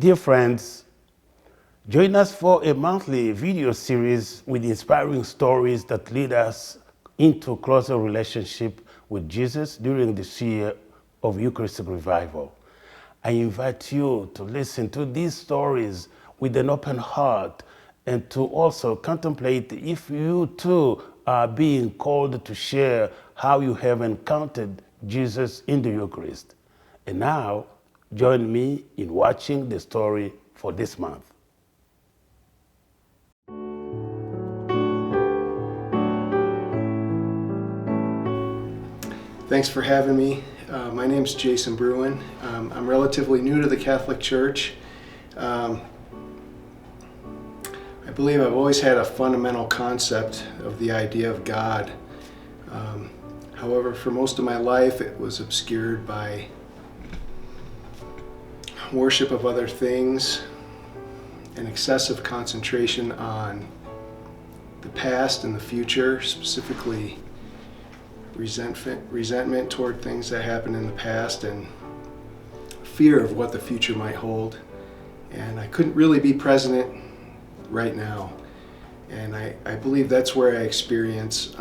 Dear friends, join us for a monthly video series with inspiring stories that lead us into closer relationship with Jesus during this year of Eucharistic Revival. I invite you to listen to these stories with an open heart and to also contemplate if you too are being called to share how you have encountered Jesus in the Eucharist. And now, join me in watching the story for this month. Thanks for having me. My name's Jaeson Brewen. I'm relatively new to the Catholic Church. I believe I've always had a fundamental concept of the idea of God. However, for most of my life it was obscured by worship of other things, an excessive concentration on the past and the future, specifically resentment toward things that happened in the past and fear of what the future might hold. And I couldn't really be present right now. And I believe that's where I experience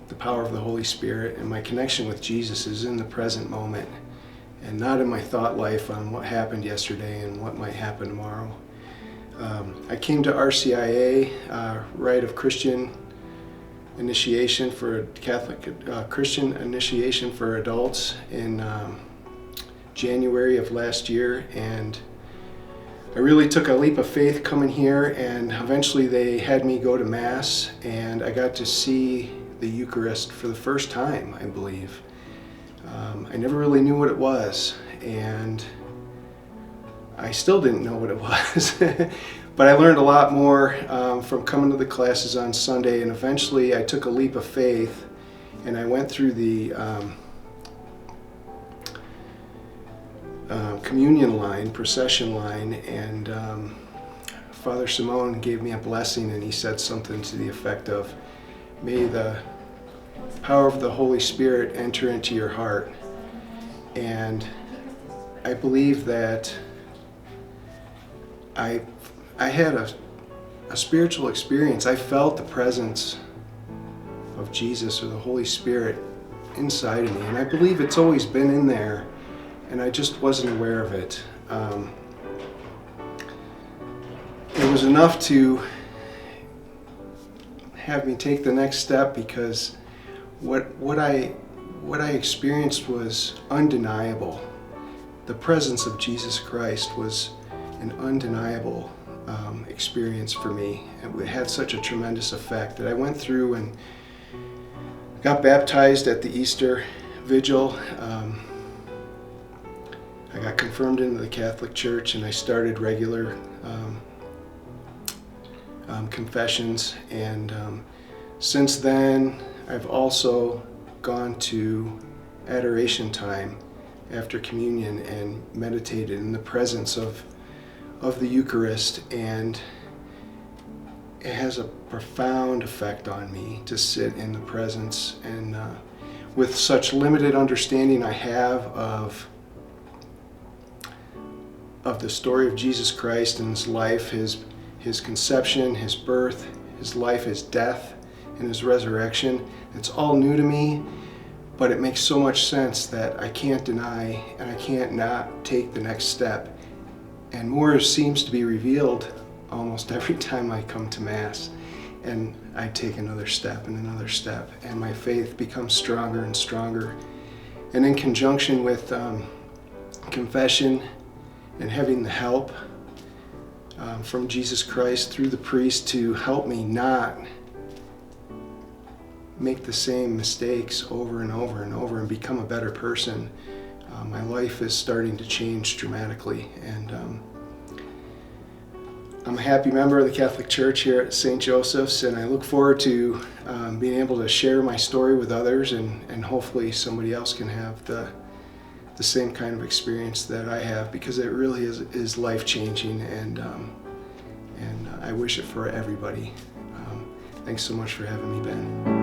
the power of the Holy Spirit, and my connection with Jesus is in the present moment and not in my thought life on what happened yesterday and what might happen tomorrow. I came to RCIA, Rite of Christian Initiation for Catholic Christian Initiation for Adults in January of last year, and I really took a leap of faith coming here, and eventually they had me go to Mass, and I got to see the Eucharist for the first time, I believe. I never really knew what it was, and I still didn't know what it was. But I learned a lot more from coming to the classes on Sunday, and eventually I took a leap of faith and I went through the communion line, procession line, and Father Simone gave me a blessing, and he said something to the effect of, "May the power of the Holy Spirit enter into your heart." And I believe that I had a spiritual experience. I felt the presence of Jesus or the Holy Spirit inside of me, and I believe it's always been in there, and I just wasn't aware of it. It was enough to have me take the next step, because what I experienced was undeniable. The presence of Jesus Christ was an undeniable experience for me. It had such a tremendous effect that I went through and got baptized at the Easter Vigil. I got confirmed into the Catholic Church, and I started regular confessions, and since then I've also gone to adoration time after communion and meditated in the presence of the Eucharist, and it has a profound effect on me to sit in the presence, and with such limited understanding I have of the story of Jesus Christ and his life, his conception, his birth, his life, his death, and his resurrection. It's all new to me, but it makes so much sense that I can't deny and I can't not take the next step. And more seems to be revealed almost every time I come to Mass, and I take another step and another step, and my faith becomes stronger and stronger. And in conjunction with confession and having the help from Jesus Christ through the priest to help me not make the same mistakes over and over and over and become a better person, my life is starting to change dramatically. And I'm a happy member of the Catholic Church here at St. Joseph's, and I look forward to being able to share my story with others, and hopefully somebody else can have the same kind of experience that I have, because it really is life-changing, and I wish it for everybody. Thanks so much for having me, Ben.